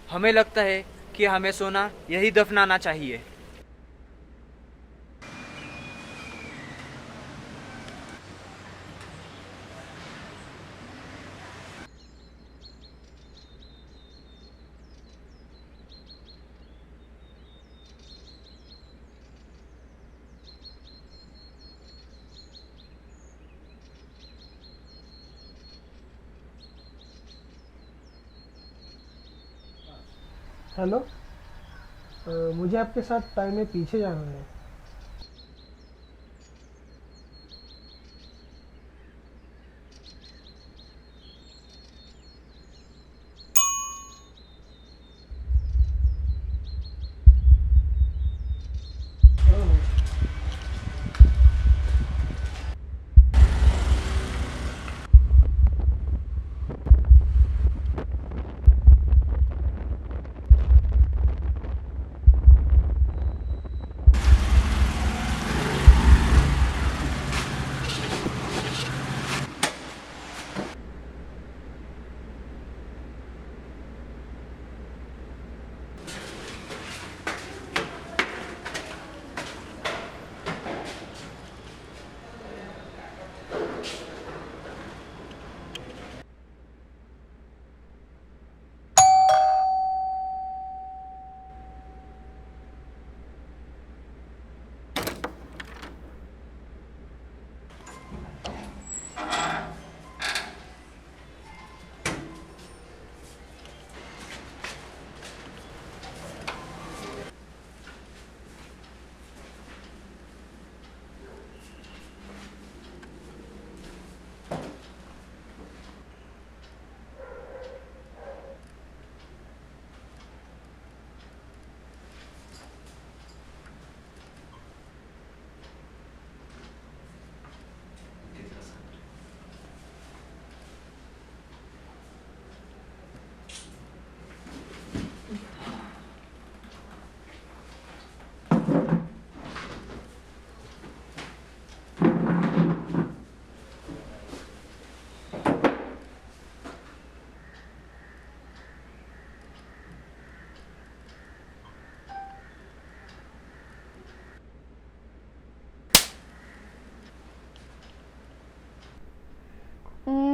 हमें लगता है कि हमें सोना यही दफनाना चाहिए। हेलो। मुझे आपके साथ टाइम में पीछे जाना है।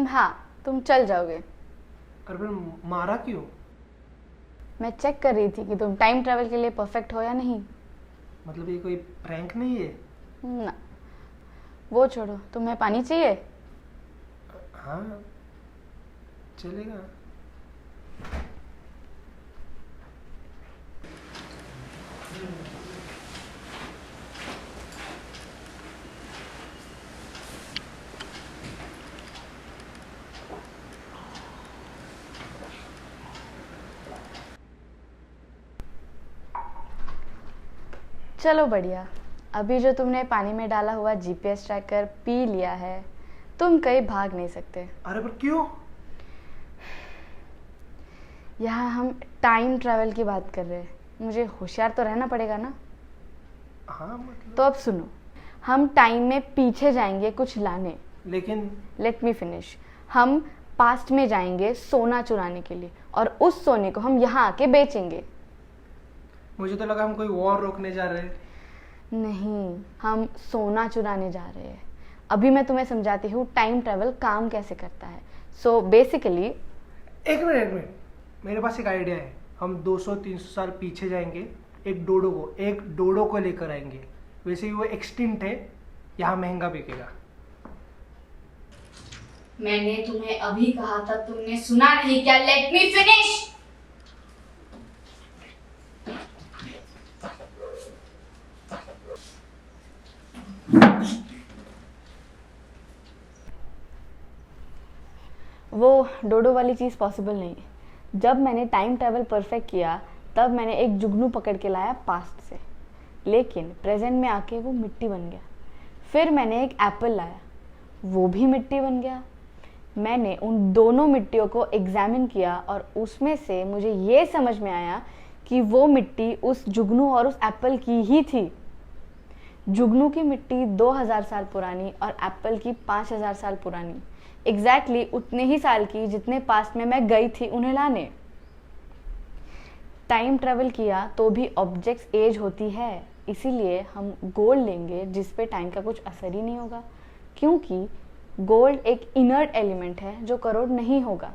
हाँ, तुम चल जाओगे। और फिर मारा क्यों? मैं चेक कर रही थी कि तुम टाइम ट्रैवल के लिए परफेक्ट हो या नहीं। मतलब ये कोई प्रैंक नहीं है? ना, वो छोड़ो, तुम्हें पानी चाहिए? हाँ, चलेगा। चलो बढ़िया। अभी जो तुमने पानी में डाला हुआ जीपीएस ट्रैकर पी लिया है, तुम कहीं भाग नहीं सकते। अरे पर क्यों? यहाँ हम टाइम ट्रैवल की बात कर रहे हैं, मुझे होशियार तो रहना पड़ेगा ना। हाँ मतलब तो अब सुनो, हम टाइम में पीछे जाएंगे कुछ लाने। लेकिन लेट मी फिनिश। हम पास्ट में जाएंगे सोना चुराने के लिए, और उस सोने को हम यहाँ आके बेचेंगे। मुझे तो लगा हम कोई वॉर रोकने जा रहे हैं। नहीं, हम सोना चुराने जा रहे हैं। अभी मैं तुम्हें समझाती हूँ टाइम ट्रैवल काम कैसे करता है। सो बेसिकली एक मिनट, मेरे पास एक आइडिया है। हम 200-300 साल पीछे जाएंगे, एक डोडो को लेकर आएंगे। वैसे ही वो एक्सटिंक्ट है, यहाँ महंगा बिकेगा। मैंने तुम्हें अभी कहा था, तुमने सुना नहीं क्या? Let me finish. वो डोडो वाली चीज़ पॉसिबल नहीं है। जब मैंने टाइम ट्रैवल परफेक्ट किया, तब मैंने एक जुगनू पकड़ के लाया पास्ट से, लेकिन प्रेजेंट में आके वो मिट्टी बन गया। फिर मैंने एक एप्पल लाया, वो भी मिट्टी बन गया। मैंने उन दोनों मिट्टियों को एग्जामिन किया और उसमें से मुझे ये समझ में आया कि वो मिट्टी उस जुगनू और उस एप्पल की ही थी। जुगनू की मिट्टी 2000 साल पुरानी और एप्पल की 5000 साल पुरानी, एग्जैक्टली उतने ही साल की जितने पास्ट में मैं गई थी उन्हें लाने। टाइम ट्रैवल किया तो भी ऑब्जेक्ट्स एज होती है, इसीलिए हम गोल्ड लेंगे जिस पे टाइम का कुछ असर ही नहीं होगा, क्योंकि गोल्ड एक इनर्ट एलिमेंट है जो करोड नहीं होगा।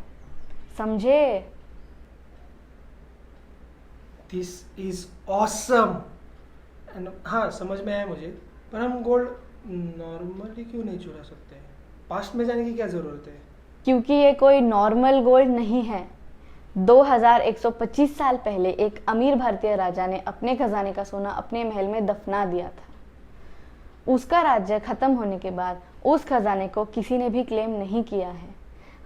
समझे? This is awesome. हाँ, समझ में आया मुझे, पर हम गोल्ड नॉर्मली क्यों नहीं चुरा सकते? पास्ट में जाने की क्या ज़रूरत है? क्योंकि ये कोई नॉर्मल गोल्ड नहीं है। 2125 साल पहले एक अमीर भारतीय राजा ने अपने खजाने का सोना अपने महल में दफना दिया था। उसका राज्य खत्म होने के बाद उस खजाने को किसी ने भी क्लेम नहीं किया है,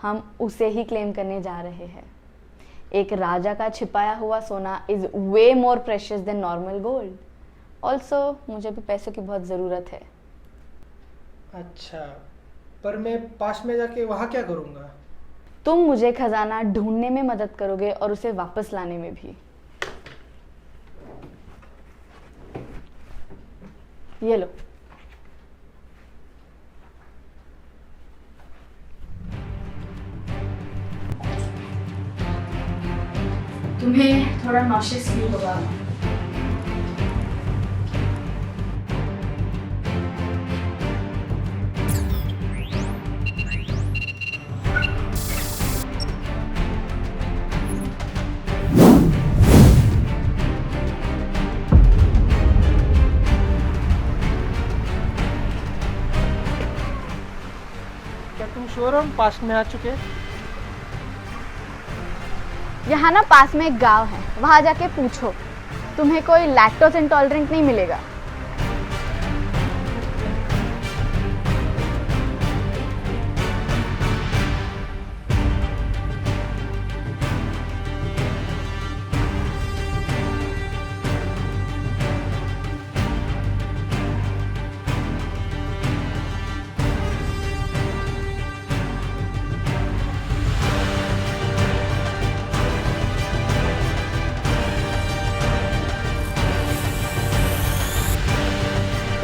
हम उसे ही क्लेम करने जा रहे हैं। एक राजा का छिपाया हुआ सोना is way more precious than normal gold. Also मुझे भी पैसों की बहुत ज़रूरत है। अच्छा, पर मैं पास्ट में जाके वहाँ क्या करूँगा? तुम मुझे खजाना ढूंढने में मदद करोगे और उसे वापस लाने में भी। ये लो। तुम्हें थोड़ा नॉशियस फील होगा। क्या तुम श्योर हम पास्ट में आ चुके? यहाँ ना पास में एक गांव है, वहां जाके पूछो, तुम्हें कोई लैक्टोज इंटॉलरेंट नहीं मिलेगा।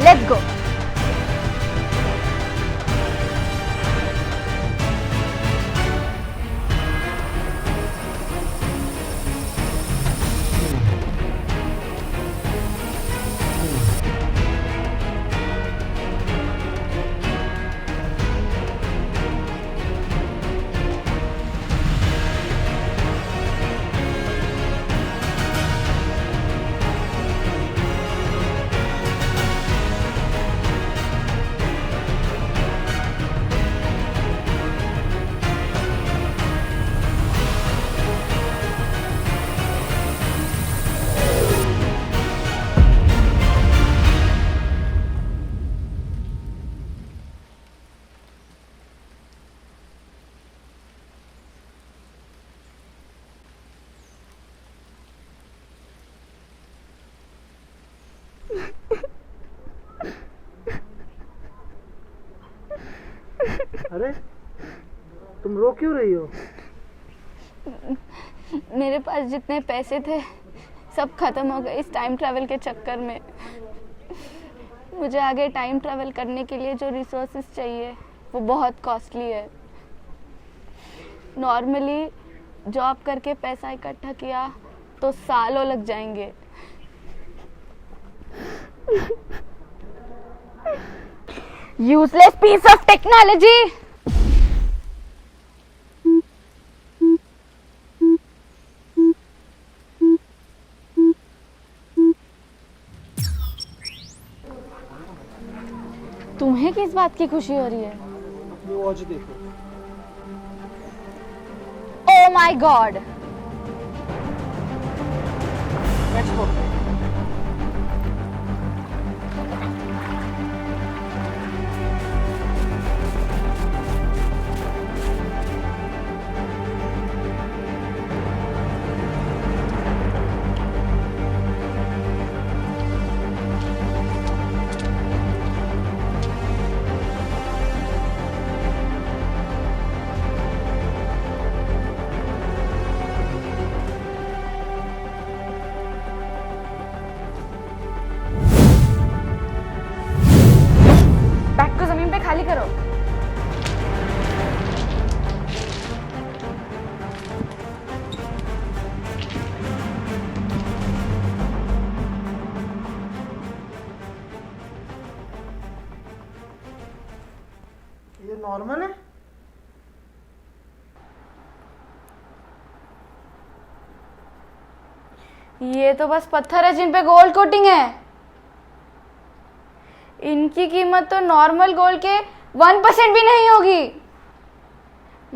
Let's go. अरे, तुम रो क्यों रही हो? मेरे पास जितने पैसे थे सब खत्म हो गए इस टाइम ट्रैवल के चक्कर में। मुझे आगे टाइम ट्रैवल करने के लिए जो रिसोर्सेज चाहिए वो बहुत कॉस्टली है। नॉर्मली जॉब करके पैसा इकट्ठा किया तो सालों लग जाएंगे। Useless piece of technology. तुम्हें किस बात की खुशी हो रही है? अपनी वॉच देखो। Oh my God. Let's go. ये तो बस पत्थर है जिन पे गोल्ड कोटिंग है। इनकी कीमत तो नॉर्मल गोल्ड के 1% भी नहीं होगी।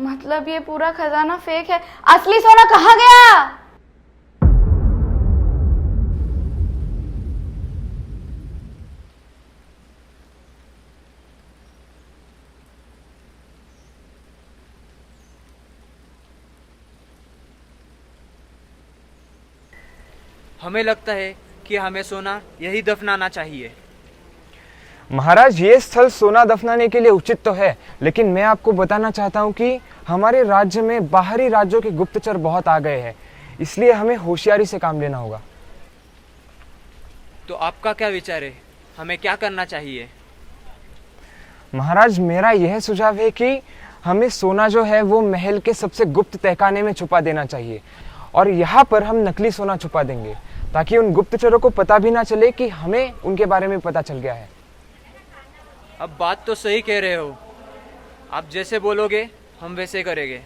मतलब ये पूरा खजाना फेक है। असली सोना कहाँ गया? हमें लगता है कि हमें सोना यही दफनाना चाहिए। महाराज, ये स्थल सोना दफनाने के लिए उचित तो है, लेकिन मैं आपको बताना चाहता हूँ कि हमारे राज्य में बाहरी राज्यों के गुप्तचर बहुत आ गए हैं, इसलिए हमें होशियारी से काम लेना होगा। तो आपका क्या विचार है, हमें क्या करना चाहिए? महाराज, मेरा यह सुझाव है कि हमें सोना जो है वो महल के सबसे गुप्त तहखाने में छुपा देना चाहिए, और यहाँ पर हम नकली सोना छुपा देंगे ताकि उन गुप्तचरों को पता भी ना चले कि हमें उनके बारे में पता चल गया है। अब बात तो सही कह रहे हो, आप जैसे बोलोगे हम वैसे करेंगे।